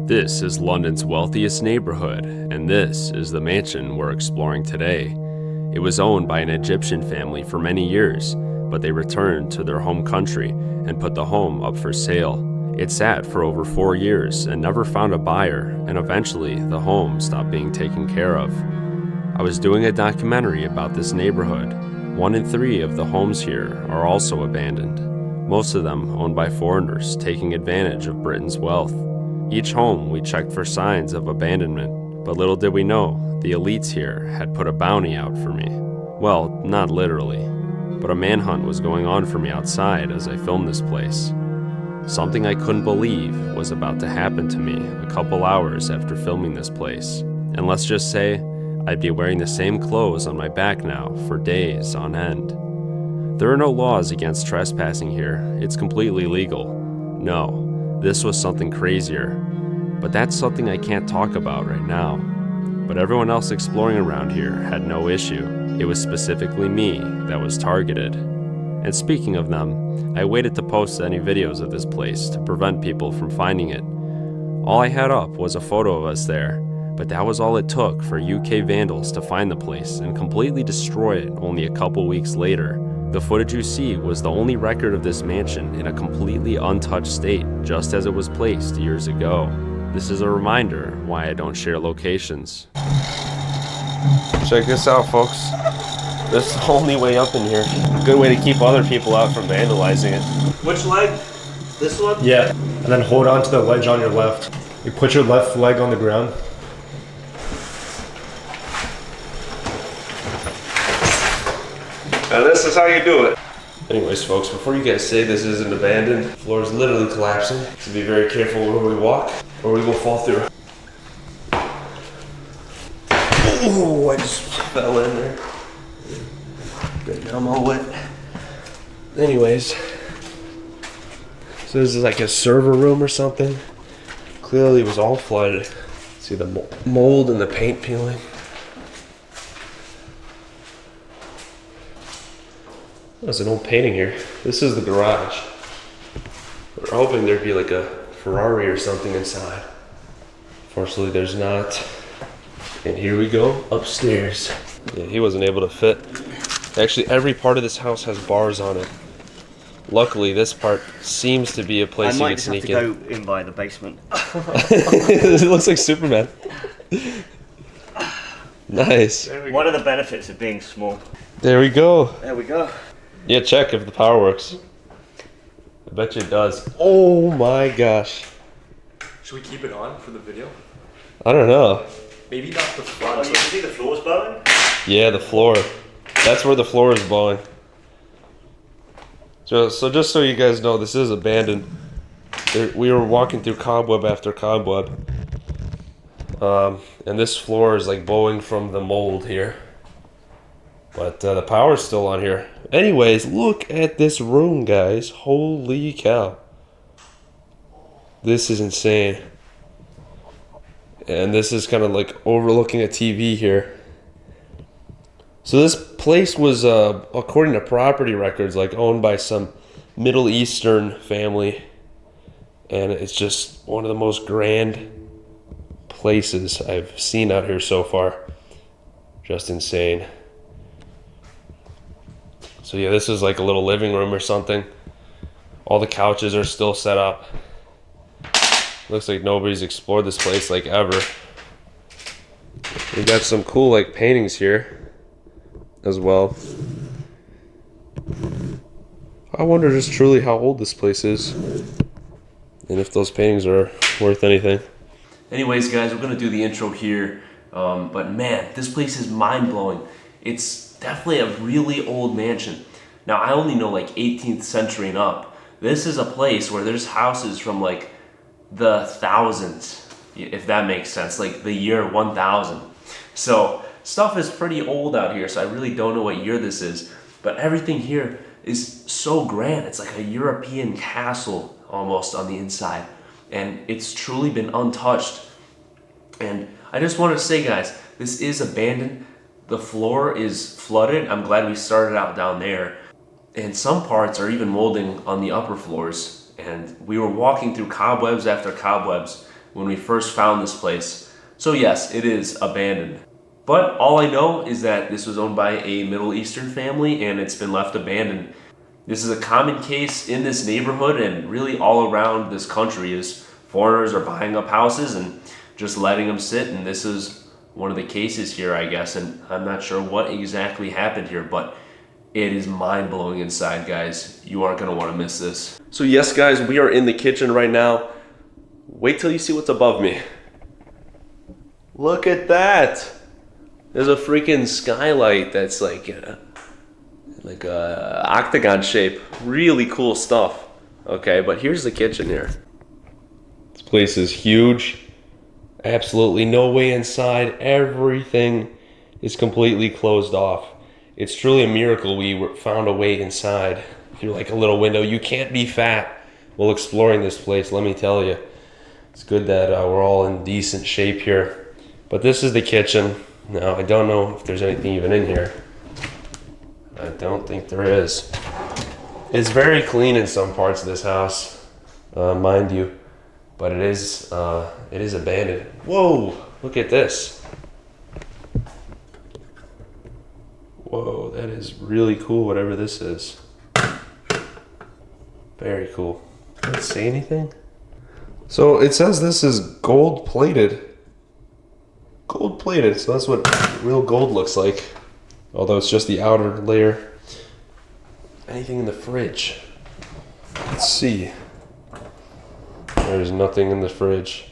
This is London's wealthiest neighborhood, and this is the mansion we're exploring today. It was owned by an Egyptian family for many years, but they returned to their home country and put the home up for sale. It sat for over 4 years and never found a buyer, and eventually the home stopped being taken care of. I was doing a documentary about this neighborhood. 1 in 3 of the homes here are also abandoned, most of them owned by foreigners taking advantage of Britain's wealth. Each home we checked for signs of abandonment, but little did we know, the elites here had put a bounty out for me. Well, not literally, but a manhunt was going on for me outside as I filmed this place. Something I couldn't believe was about to happen to me a couple hours after filming this place. And let's just say, I'd be wearing the same clothes on my back now for days on end. There are no laws against trespassing here, it's completely legal. No. This was something crazier, but that's something I can't talk about right now. But everyone else exploring around here had no issue. It was specifically me that was targeted. And speaking of them, I waited to post any videos of this place to prevent people from finding it. All I had up was a photo of us there, but that was all it took for UK vandals to find the place and completely destroy it only a couple weeks later. The footage you see was the only record of this mansion in a completely untouched state, just as it was placed years ago. This is a reminder why I don't share locations. Check this out, folks. This is the only way up in here. A good way to keep other people out from vandalizing it. Which leg? This one? Yeah, and then hold on to the ledge on your left. You put your left leg on the ground. And this is how you do it. Anyways, folks, before you guys say this isn't abandoned, the floor is literally collapsing. So be very careful where we walk, or we will fall through. Oh, I just fell in there. Right now I'm all wet. Anyways, so this is like a server room or something. Clearly it was all flooded. See the mold and the paint peeling. There's an old painting here. This is the garage. We're hoping there'd be like a Ferrari or something inside. Fortunately, there's not. And here we go upstairs. Yeah, he wasn't able to fit. Actually, every part of this house has bars on it. Luckily, this part seems to be a place you could sneak in. I might have to go in by the basement. It looks like Superman. Nice. What are the benefits of being small? There we go. There we go. Yeah, check if the power works. I bet you it does. Oh my gosh. Should we keep it on for the video? I don't know. Maybe not the front. Oh, you can see the floor's blowing? Yeah, the floor. That's where the floor is blowing. So just so you guys know, this is abandoned. We were walking through cobweb after cobweb. And this floor is like blowing from the mold here. But the power's still on here. Anyways, look at this room, guys. Holy cow. This is insane. And this is kind of like overlooking a TV here. So this place was, according to property records, like owned by some Middle Eastern family. And it's just one of the most grand places I've seen out here so far. Just insane. So yeah, this is like a little living room or something. All the couches are still set up. Looks like nobody's explored this place like ever. We got some cool like paintings here as well. I wonder just truly how old this place is. And if those paintings are worth anything. Anyways, guys, we're gonna do the intro here. But man, this place is mind-blowing. It's definitely a really old mansion. Now, I only know like 18th century and up. This is a place where there's houses from like the thousands, if that makes sense, like the year 1000. So stuff is pretty old out here, so I really don't know what year this is. But everything here is so grand. It's like a European castle almost on the inside. And it's truly been untouched. And I just wanted to say, guys, this is abandoned. The floor is flooded. I'm glad we started out down there. And some parts are even molding on the upper floors. And we were walking through cobwebs after cobwebs when we first found this place. So yes, it is abandoned. But all I know is that this was owned by a Middle Eastern family and it's been left abandoned. This is a common case in this neighborhood and really all around this country is foreigners are buying up houses and just letting them sit, and this is one of the cases here, I guess, and I'm not sure what exactly happened here, but it is mind-blowing inside, guys. You aren't gonna wanna miss this. So yes, guys, we are in the kitchen right now. Wait till you see what's above me. Look at that. There's a freaking skylight that's like a octagon shape. Really cool stuff. Okay, but here's the kitchen here. This place is huge. Absolutely no way inside. Everything is completely closed off. It's truly a miracle we found a way inside through like a little window. You can't be fat while exploring this place, let me tell you. It's good that we're all in decent shape here. But this is the kitchen. Now, I don't know if there's anything even in here. I don't think there is. It's very clean in some parts of this house, mind you, but it is abandoned. Whoa, look at this. Whoa, that is really cool, whatever this is. Very cool. Can it say anything? So it says this is gold plated. Gold plated, so that's what real gold looks like. Although it's just the outer layer. Anything in the fridge? Let's see. There's nothing in the fridge.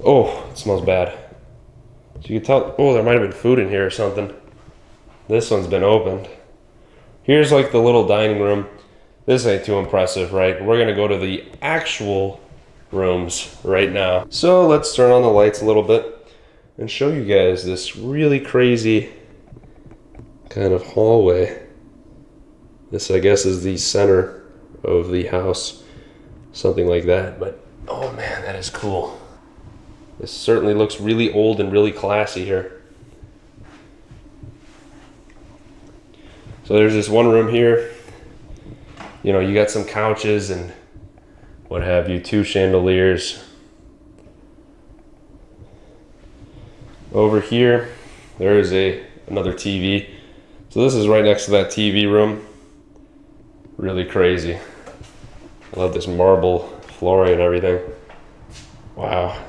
Oh, it smells bad. So you can tell, oh, there might have been food in here or something. This one's been opened. Here's like the little dining room. This ain't too impressive, right? We're gonna go to the actual rooms right now. So let's turn on the lights a little bit and show you guys this really crazy kind of hallway. This, I guess, is the center of the house. Something like that, but oh man, that is cool. This certainly looks really old and really classy here. So there's this one room here. You know, you got some couches and what have you, 2 chandeliers. Over here, there is another TV. So this is right next to that TV room. Really crazy. I love this marble flooring and everything. Wow.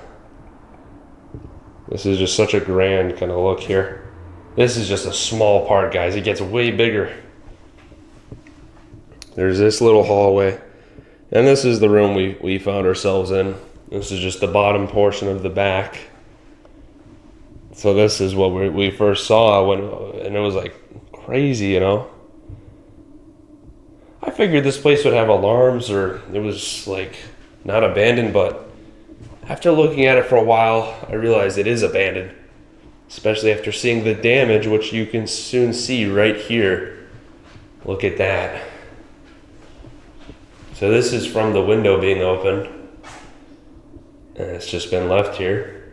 This is just such a grand kind of look here. This is just a small part, guys. It gets way bigger. There's this little hallway. And this is the room we found ourselves in. This is just the bottom portion of the back. So this is what we first saw and it was like crazy, you know. I figured this place would have alarms or it was like not abandoned, but after looking at it for a while, I realized it is abandoned. Especially after seeing the damage, which you can soon see right here. Look at that. So this is from the window being open. And it's just been left here.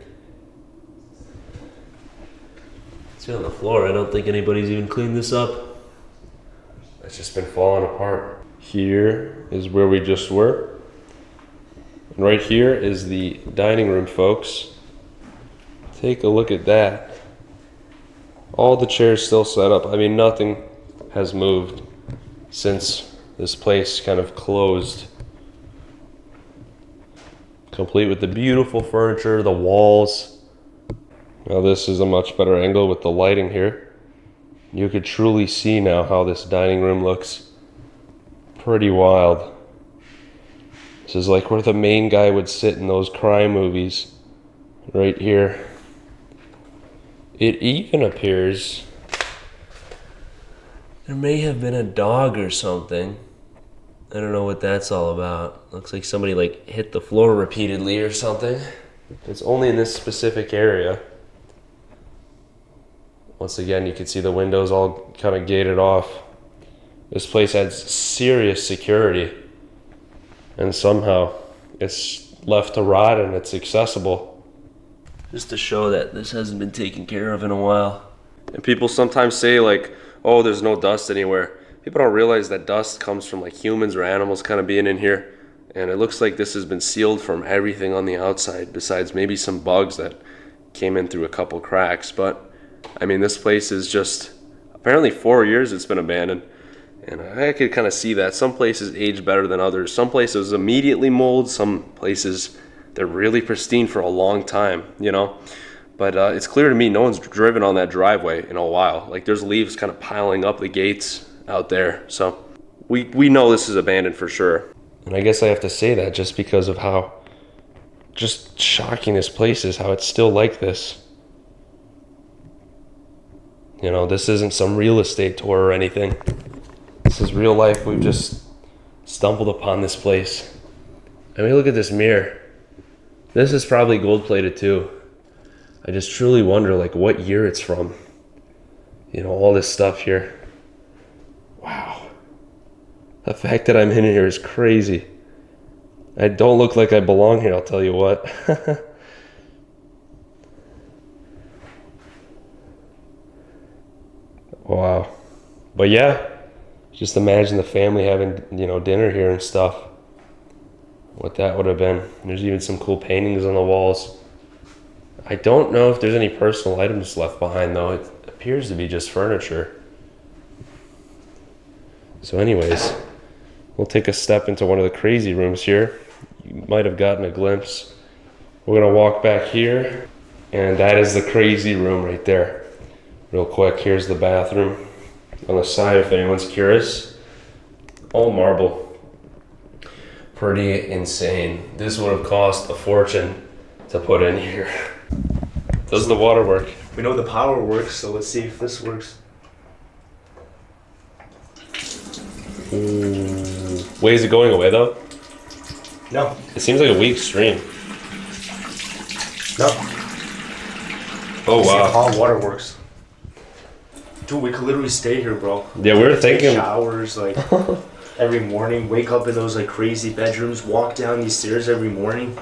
See on the floor, I don't think anybody's even cleaned this up. It's just been falling apart. Here is where we just were. And right here is the dining room, folks. Take a look at that. All the chairs still set up. I mean, nothing has moved since this place kind of closed. Complete with the beautiful furniture, the walls. Now this is a much better angle with the lighting here. You could truly see now how this dining room looks. Pretty wild. This is like where the main guy would sit in those crime movies. Right here. It even appears there may have been a dog or something. I don't know what that's all about. Looks like somebody like hit the floor repeatedly or something. It's only in this specific area. Once again, you can see the windows all kind of gated off. This place has serious security. And somehow it's left to rot and it's accessible. Just to show that this hasn't been taken care of in a while. And people sometimes say like, oh, there's no dust anywhere. People don't realize that dust comes from like humans or animals kind of being in here. and it looks like this has been sealed from everything on the outside besides maybe some bugs that came in through a couple cracks. But I mean, this place is just apparently 4 years it's been abandoned, and I could kind of see that. Some places age better than others. Some places immediately mold, some places they're really pristine for a long time, you know. But it's clear to me no one's driven on that driveway in a while. Like, there's leaves kind of piling up the gates out there. So we know this is abandoned for sure. And I guess I have to say that just because of how just shocking this place is, how it's still like this. You know, this isn't some real estate tour or anything. This is real life. We've just stumbled upon this place. I mean, look at this mirror. This is probably gold plated too. I just truly wonder like what year it's from. You know, all this stuff here. Wow. The fact that I'm in here is crazy. I don't look like I belong here, I'll tell you what. Wow. But yeah, just imagine the family having, you know, dinner here and stuff. What that would have been. There's even some cool paintings on the walls. I don't know if there's any personal items left behind though. It appears to be just furniture. So anyways, we'll take a step into one of the crazy rooms here. You might have gotten a glimpse. We're gonna walk back here, and that is the crazy room right there. Real quick, here's the bathroom on the side if anyone's curious. All marble. Pretty insane. This would have cost a fortune to put in here. Does the water work? We know the power works, so let's see if this works. Wait, is it going away though? No. It seems like a weak stream. No. Oh See wow. how hot water works. Dude, we could literally stay here, bro. Yeah, we were Take thinking. showers like every morning. Wake up in those like crazy bedrooms. Walk down these stairs every morning.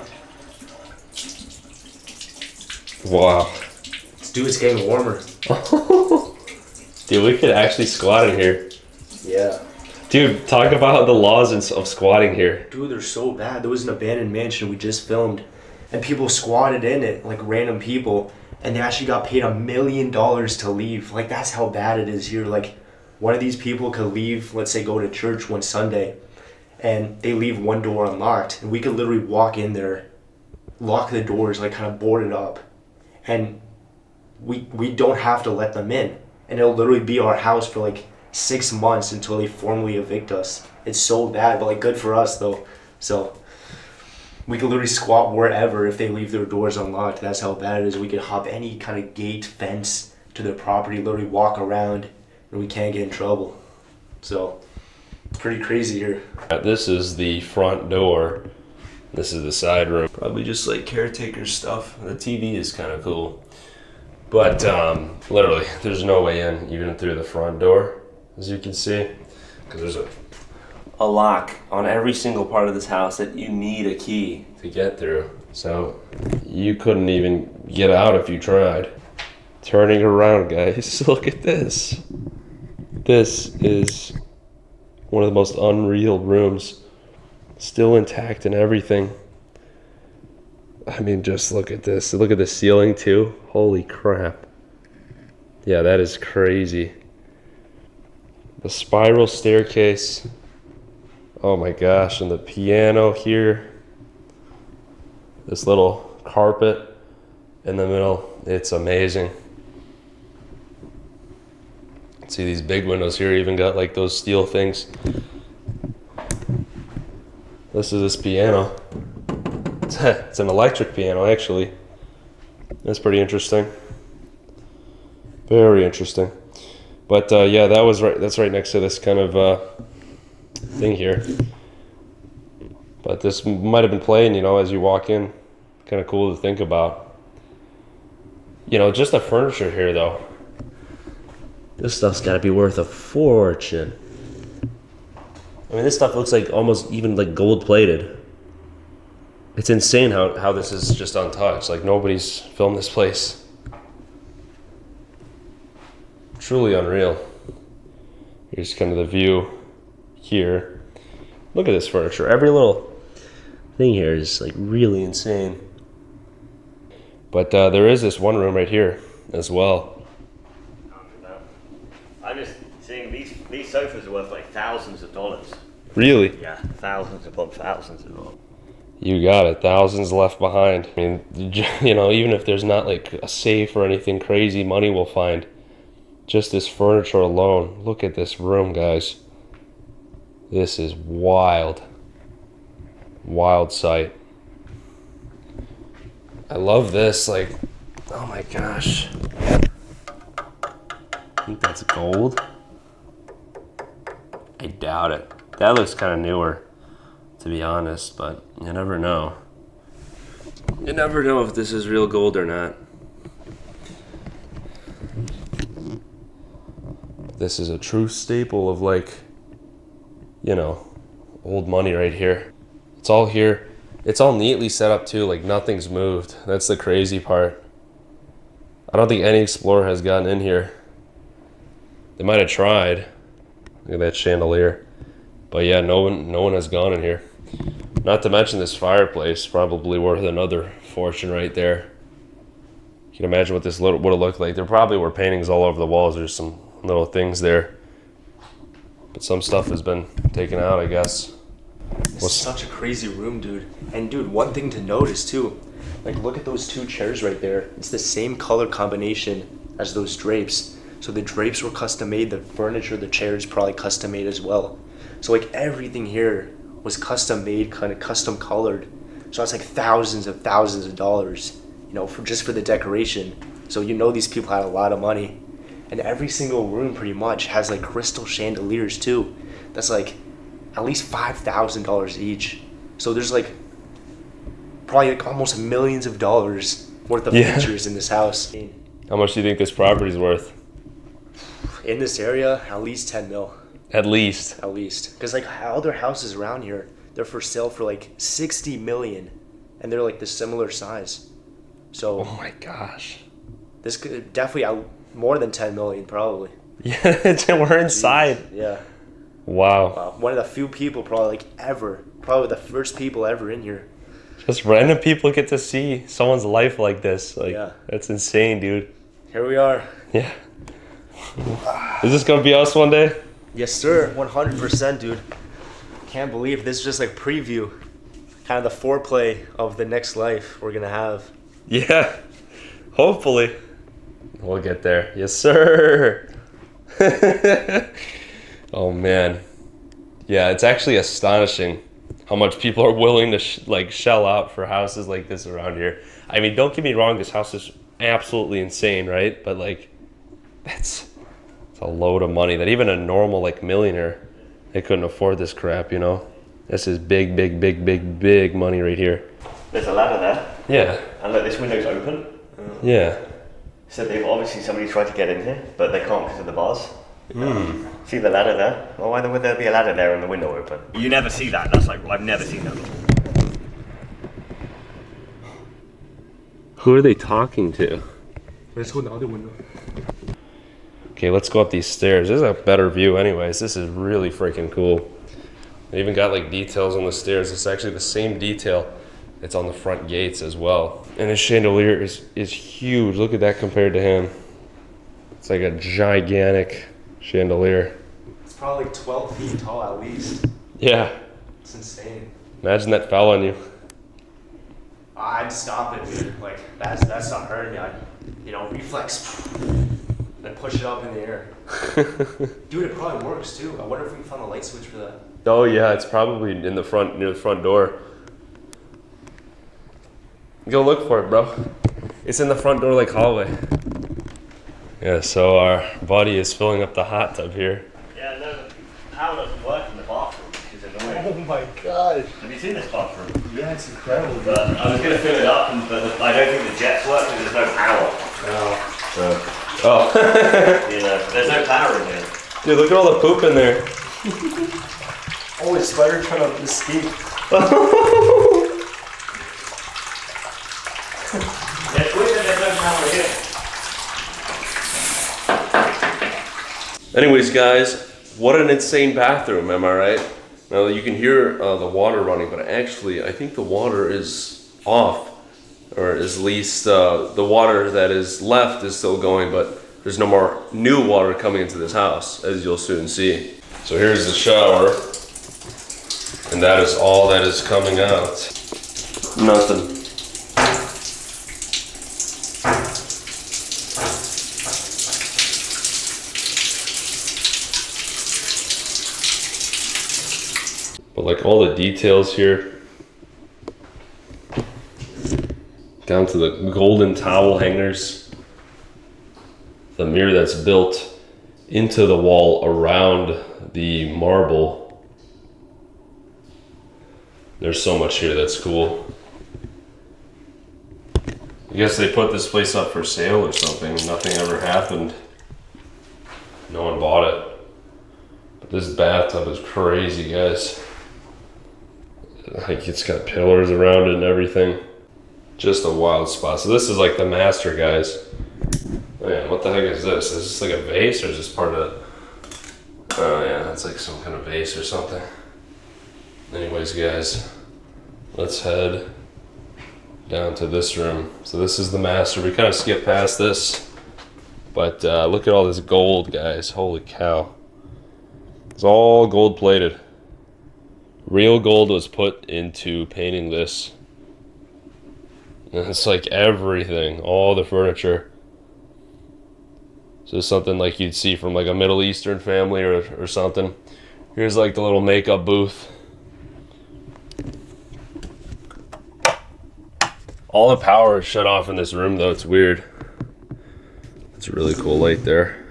Wow. Dude, it's getting warmer. Dude, we could actually squat in here. Yeah. Dude, talk about the laws of squatting here. Dude, they're so bad. There was an abandoned mansion we just filmed, and people squatted in it, like random people, and they actually got paid $1 million to leave. Like, that's how bad it is here. Like, one of these people could leave, let's say go to church one Sunday, and they leave one door unlocked, and we could literally walk in there, lock the doors, like kind of board it up, and we don't have to let them in. And it'll literally be our house for like 6 months until they formally evict us. It's so bad, but like good for us though. So we could literally squat wherever if they leave their doors unlocked. That's how bad it is. We could hop any kind of gate, fence to their property, literally walk around, and we can't get in trouble. So it's pretty crazy here. This is the front door. This is the side room. Probably just like caretaker stuff. The TV is kind of cool. But literally, there's no way in, even through the front door, as you can see. Because there's a lock on every single part of this house that you need a key to get through. So you couldn't even get out if you tried. Turning around, guys, look at this. This is one of the most unreal rooms. Still intact and everything. I mean, just look at this. Look at the ceiling too. Holy crap. Yeah, that is crazy. The spiral staircase. Oh my gosh, and the piano here. This little carpet in the middle. It's amazing. See these big windows here, even got like those steel things. This is this piano. It's an electric piano, actually. That's pretty interesting. Very interesting. But yeah, that's right next to this kind of thing here. But this might have been playing, you know, as you walk in. Kind of cool to think about. You know, just the furniture here, though. This stuff's got to be worth a fortune. I mean, this stuff looks like almost even like gold plated. It's insane how this is just untouched. Like, nobody's filmed this place. Truly unreal. Here's kind of the view here. Look at this furniture. Every little thing here is like really insane. But there is this one room right here as well. I'm just seeing these sofas are worth like thousands of dollars. Really? Yeah, thousands upon thousands of dollars. You got it. Thousands left behind. I mean, you know, even if there's not like a safe or anything crazy, money will find. Just this furniture alone. Look at this room, guys. This is wild. Wild sight. I love this. Like, oh my gosh. I think that's gold. I doubt it. That looks kind of newer, to be honest, but you never know. You never know if this is real gold or not. This is a true staple of, like, you know, old money right here. It's all here. It's all neatly set up too, like nothing's moved. That's the crazy part. I don't think any explorer has gotten in here. They might have tried. Look at that chandelier. But yeah, no one has gone in here. Not to mention this fireplace, probably worth another fortune right there. You can imagine what this would have looked like. There probably were paintings all over the walls. There's some little things there. But some stuff has been taken out, I guess. This is such a crazy room, dude. And dude, one thing to notice too, like look at those two chairs right there. It's the same color combination as those drapes. So the drapes were custom made, the furniture, the chairs probably custom made as well. So like everything here was custom made, kind of custom colored. So that's like thousands of dollars, you know, for just for the decoration. So you know these people had a lot of money. And every single room pretty much has like crystal chandeliers too. That's like at least $5,000 each. So there's like probably like almost millions of dollars worth of features in this house. How much do you think this property's worth? In this area, at least 10 mil. At least. At least. Because like other houses around here, they're for sale for like 60 million. And they're like the similar size. So. Oh my gosh. This could definitely out more than 10 million probably. Yeah, we're inside. Yeah. Wow. One of the few people probably probably the first people ever in here. Just random people get to see someone's life like this. Like, yeah. That's insane, dude. Here we are. Yeah. Is this gonna be us one day? Yes, sir. 100%, dude. Can't believe this is just like preview. Kind of the foreplay of the next life we're gonna have. Yeah. Hopefully. We'll get there. Yes, sir. Oh man, yeah, it's actually astonishing how much people are willing to shell out for houses like this around here. I mean, don't get me wrong, this house is absolutely insane, right? But like, it's a load of money that even a normal like millionaire, they couldn't afford this crap, you know? This is big money right here. There's a ladder there. Yeah. And look, this window's open. Yeah. So they've obviously somebody tried to get in here, but they can't because of the bars. See the ladder there? Well, why would there be a ladder there and the window open? You never see that. That's like, I've never seen that before. Who are they talking to? Let's go in the other window. Okay, let's go up these stairs. This is a better view anyways. This is really freaking cool. They even got like details on the stairs. It's actually the same detail that's on the front gates as well. And his chandelier is huge. Look at that compared to him. It's like a gigantic chandelier. It's probably like 12 feet tall at least. Yeah. It's insane. Imagine that fell on you. I'd stop it, dude. Like, that's not hurting me. I'd, reflex. Then push it up in the air. Dude, it probably works too. I wonder if we can find a light switch for that. Oh yeah, it's probably in the front, near the front door. Go look for it, bro. It's in the front door, like hallway. Yeah, so our buddy is filling up the hot tub here. Yeah, no, the power doesn't work in the bathroom, which is annoying. Oh my gosh. Have you seen this bathroom? Yeah, it's incredible. But I was going to fill it up, but I don't think the jets work because there's no power. No. So, there's no power in here. Dude, look at all the poop in there. Oh, it's spider trying to escape. There's no power here. Anyways, guys, what an insane bathroom, am I right? Now you can hear the water running, but actually I think the water is off, or at least the water that is left is still going, but there's no more new water coming into this house, as you'll soon see. So here's the shower, and that is all that is coming out. Nothing. But like all the details here, down to the golden towel hangers, the mirror that's built into the wall around the marble. There's so much here that's cool. I guess they put this place up for sale or something. Nothing ever happened. No one bought it. But this bathtub is crazy, guys. Like, it's got pillars around it and everything. Just a wild spot. So this is like the master, guys. Man, what the heck is this? Is this like a vase, or is this part of... Oh yeah, it's like some kind of vase or something. Anyways, guys, let's head down to this room. So this is the master. We kind of skipped past this, but look at all this gold, guys. Holy cow. It's all gold plated. Real gold was put into painting this. And it's like everything, all the furniture. So something like you'd see from like a Middle Eastern family or something. Here's like the little makeup booth. All the power is shut off in this room though, it's weird. It's a really cool light there.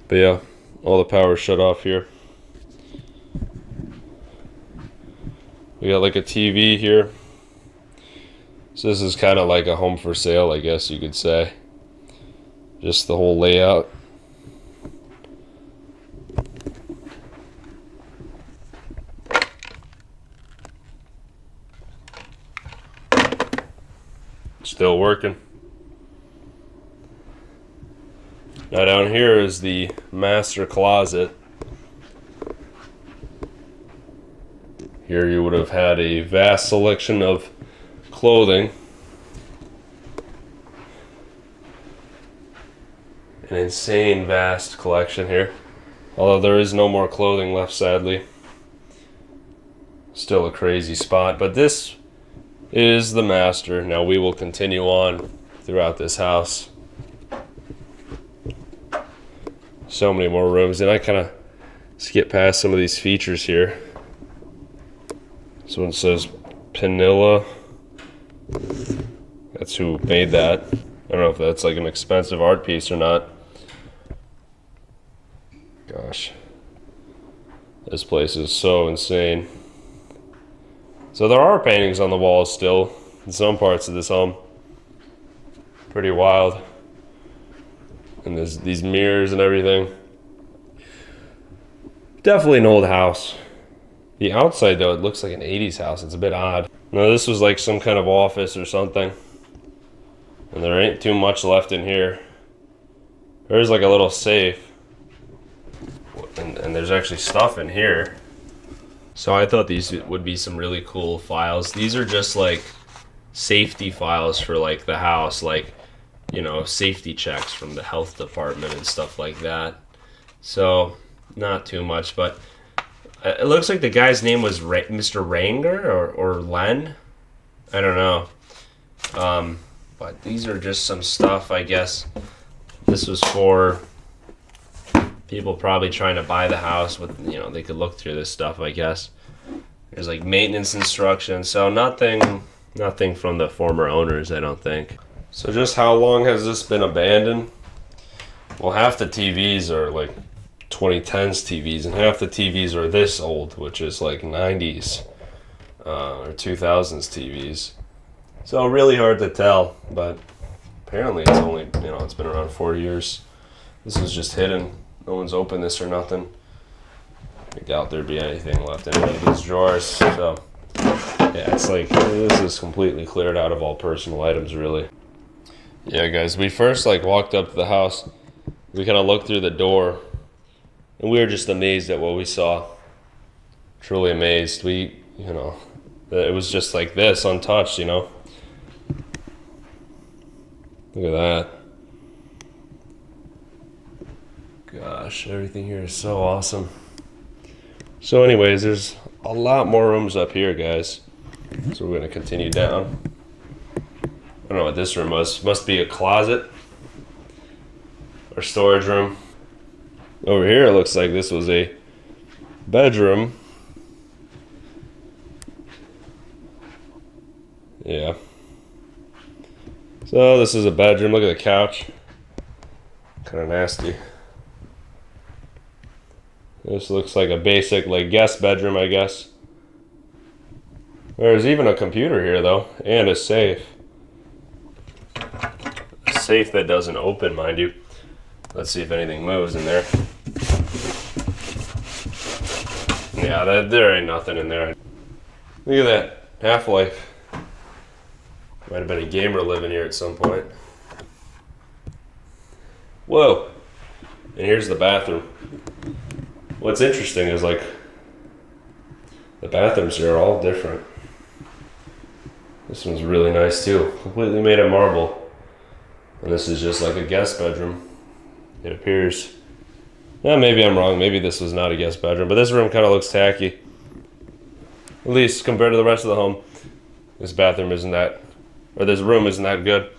But yeah, all the power is shut off here. We got like a TV here. So this is kind of like a home for sale, I guess you could say. Just the whole layout. Still working. Now down here is the master closet. Here you would have had a vast selection of clothing. An insane vast collection here. Although there is no more clothing left, sadly. Still a crazy spot, but this is the master. Now we will continue on throughout this house. So many more rooms, and I kind of skip past some of these features here. This one says Pinilla. That's who made that. I don't know if that's like an expensive art piece or not. Gosh. This place is so insane. So there are paintings on the walls still in some parts of this home. Pretty wild. And there's these mirrors and everything. Definitely an old house. The outside though, it looks like an 80s house. It's a bit odd. No, this was like some kind of office or something. And there ain't too much left in here. There's like a little safe. And there's actually stuff in here. So I thought these would be some really cool files. These are just like safety files for like the house, like, you know, safety checks from the health department and stuff like that. So not too much, but it looks like the guy's name was Mr. Ranger or Len. I don't know. But these are just some stuff, I guess. This was for people probably trying to buy the house with, you know, they could look through this stuff, I guess. There's like maintenance instructions. So nothing from the former owners, I don't think. So just how long has this been abandoned? Well, half the TVs are like 2010s TVs, and half the TVs are this old, which is like 90s or 2000s TVs. So really hard to tell, but apparently it's only, you know, it's been around 4 years. This is just hidden. No one's opened this or nothing. I doubt there'd be anything left in any of these drawers. So yeah, it's like this is completely cleared out of all personal items, really. Yeah, guys, we first like walked up to the house. We kind of looked through the door, and we were just amazed at what we saw. truly amazed. You know, that it was just like this, untouched, you know. Look at that. Gosh, everything here is so awesome. So anyways, there's a lot more rooms up here, guys. So we're gonna continue down. I don't know what this room was. Must be a closet or storage room. Over here, it looks like this was a bedroom. Yeah. So this is a bedroom. Look at the couch. Kind of nasty. This looks like a basic, like, guest bedroom, I guess. There's even a computer here, though, and a safe. A safe that doesn't open, mind you. Let's see if anything moves in there. Yeah, there ain't nothing in there. Look at that. Half-Life. Might have been a gamer living here at some point. Whoa. And here's the bathroom. What's interesting is, like, the bathrooms here are all different. This one's really nice too. Completely made of marble. And this is just like a guest bedroom. It appears. Yeah, maybe I'm wrong. Maybe this was not a guest bedroom. But this room kind of looks tacky. At least compared to the rest of the home. This bathroom isn't that, or this room isn't that good.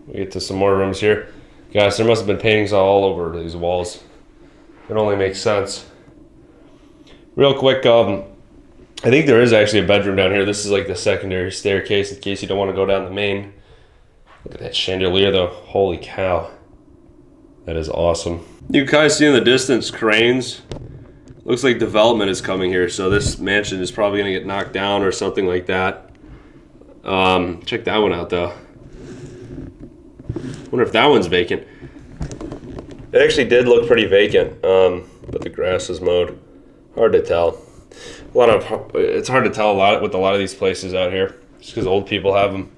We get to some more rooms here. Guys, there must have been paintings all over these walls. It only makes sense. Real quick, I think there is actually a bedroom down here. This is like the secondary staircase in case you don't want to go down the main. Look at that chandelier though. Holy cow. That is awesome. You guys see in the distance cranes. Looks like development is coming here, so this mansion is probably going to get knocked down or something like that. Check that one out though. Wonder if that one's vacant. It actually did look pretty vacant, but the grass is mowed. Hard to tell. It's hard to tell with a lot of these places out here, just because old people have them,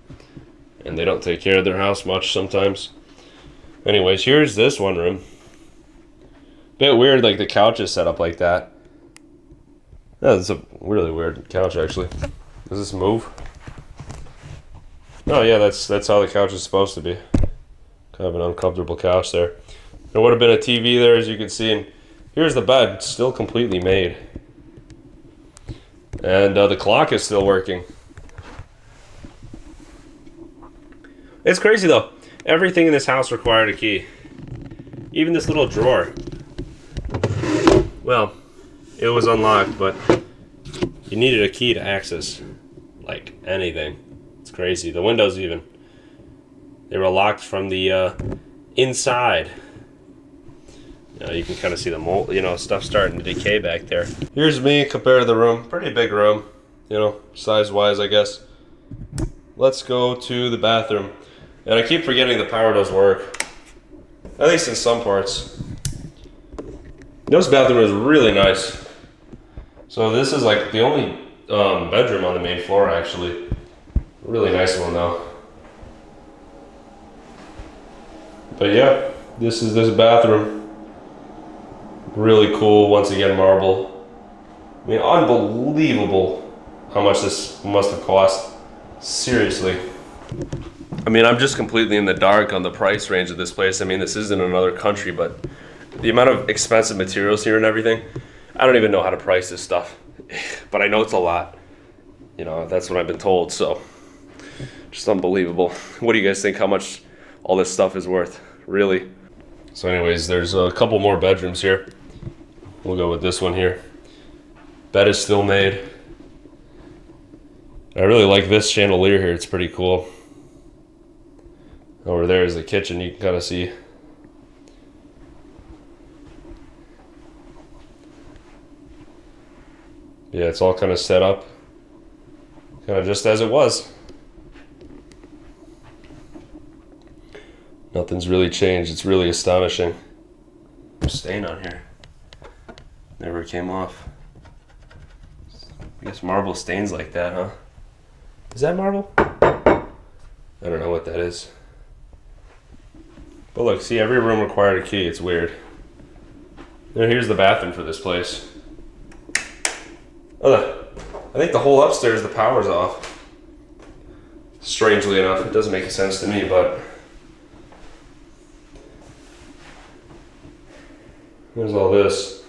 and they don't take care of their house much sometimes. Anyways, here's this one room. Bit weird, like the couch is set up like that. Yeah, it's a really weird couch actually. Does this move? Oh yeah, that's how the couch is supposed to be. Kind of an uncomfortable couch there. There would have been a TV there, as you can see, and here's the bed, still completely made. And the clock is still working. It's crazy though. Everything in this house required a key. Even this little drawer. Well, it was unlocked, but you needed a key to access, like, anything. It's crazy. The windows even. They were locked from the inside. You can kind of see the mold, stuff starting to decay back there. Here's me compared to the room. Pretty big room, size-wise, I guess. Let's go to the bathroom. And I keep forgetting the power does work. At least in some parts. This bathroom is really nice. So this is like the only bedroom on the main floor, actually. Really nice one, though. But yeah, this is this bathroom. Really cool, once again, marble. I mean, unbelievable how much this must have cost. Seriously. I mean, I'm just completely in the dark on the price range of this place. I mean, this is in another country, but the amount of expensive materials here and everything, I don't even know how to price this stuff. But I know it's a lot. That's what I've been told, so just unbelievable. What do you guys think how much all this stuff is worth? Really? So anyways, there's a couple more bedrooms here. We'll go with this one here. Bed is still made. I really like this chandelier here. It's pretty cool. Over there is the kitchen. You can kind of see. Yeah, it's all kind of set up. Kind of just as it was. Nothing's really changed. It's really astonishing. Stain on here. Never came off. I guess marble stains like that, huh? Is that marble? I don't know what that is. But look, see, every room required a key. It's weird. Now here's the bathroom for this place. Oh, I think the whole upstairs, the power's off. Strangely enough, it doesn't make sense to me, but there's all this.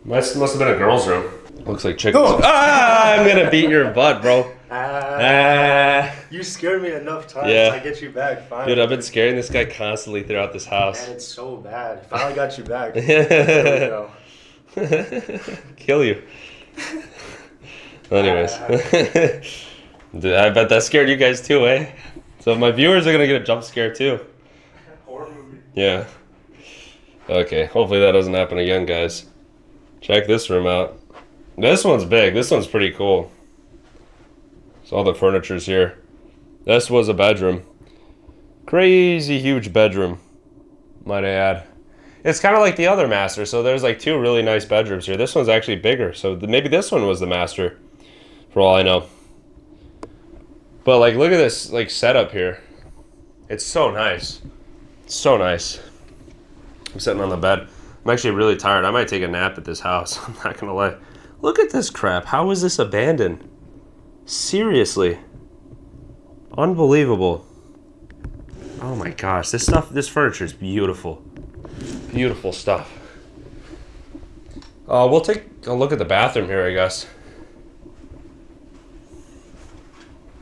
Must have been a girl's room. Looks like chickens. Oh. I'm gonna beat your butt, bro. You scared me enough times. Yeah. I get you back. Finally. Dude, I've been scaring this guy constantly throughout this house. Man, it's so bad. Finally got you back. There we go. Kill you. Anyways. Dude, I bet that scared you guys too, eh? So my viewers are gonna get a jump scare too. Horror movie. Yeah. Okay, hopefully that doesn't happen again, guys. Check this room out. This one's big. This one's pretty cool. So all the furniture's here. This was a bedroom. Crazy huge bedroom, might I add. It's kind of like the other master. So there's like 2 really nice bedrooms here. This one's actually bigger. So maybe this one was the master, for all I know. But like, look at this like setup here. It's so nice. It's so nice. I'm sitting on the bed. I'm actually really tired. I might take a nap at this house. I'm not gonna lie. Look at this crap. How is this abandoned? Seriously. Unbelievable. Oh my gosh. This furniture is beautiful. Beautiful stuff. We'll take a look at the bathroom here, I guess.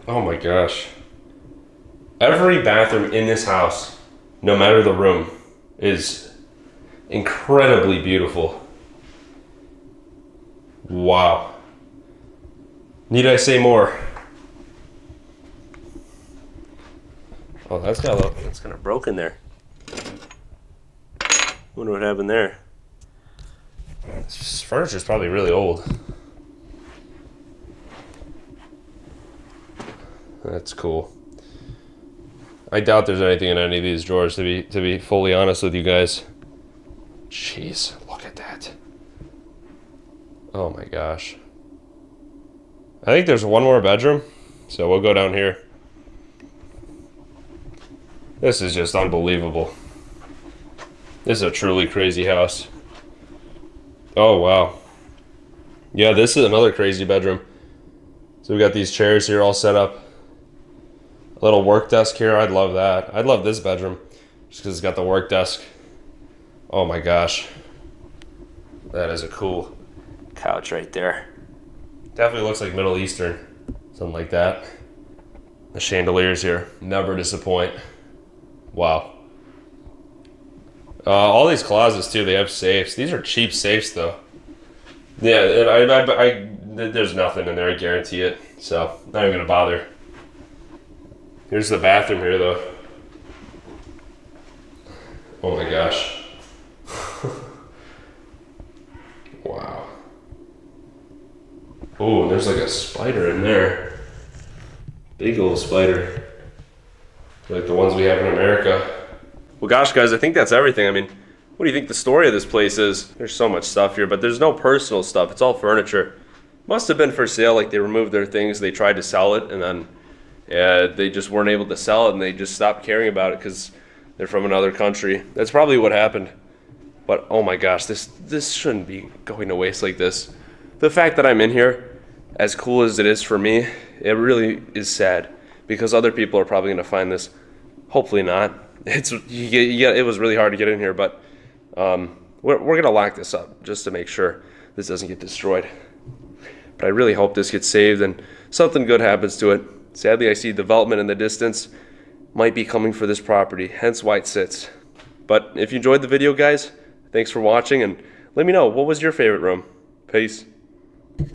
Oh my gosh. Every bathroom in this house, no matter the room, is incredibly beautiful. Wow. Need I say more? Oh, that's kind of broken there. Wonder what happened there. This furniture's probably really old. That's cool. I doubt there's anything in any of these drawers, to be fully honest with you guys. Jeez, look at that. Oh my gosh. I think there's one more bedroom, so we'll go down here. This is just unbelievable. This is a truly crazy house. Oh wow. Yeah, this is another crazy bedroom. So we got these chairs here all set up. A little work desk here, I'd love that. I'd love this bedroom, just because it's got the work desk. Oh my gosh. That is a cool couch right there. Definitely looks like Middle Eastern, something like that. The chandeliers here, never disappoint. Wow. All these closets too, they have safes. These are cheap safes though. Yeah, there's nothing in there, I guarantee it. So, not even gonna bother. Here's the bathroom here though. Oh my gosh. Wow. Oh, there's like a spider in there. Big old spider. Like the ones we have in America. Well gosh guys, I think that's everything. I mean, what do you think the story of this place is? There's so much stuff here, but there's no personal stuff. It's all furniture. Must have been for sale, like they removed their things, they tried to sell it, and then they just weren't able to sell it, and they just stopped caring about it because they're from another country. That's probably what happened. But oh my gosh, this shouldn't be going to waste like this. The fact that I'm in here, as cool as it is for me, it really is sad because other people are probably going to find this. Hopefully not. It was really hard to get in here, but we're going to lock this up just to make sure this doesn't get destroyed. But I really hope this gets saved and something good happens to it. Sadly, I see development in the distance might be coming for this property, hence why it sits. But if you enjoyed the video, guys, thanks for watching, and let me know, what was your favorite room? Peace.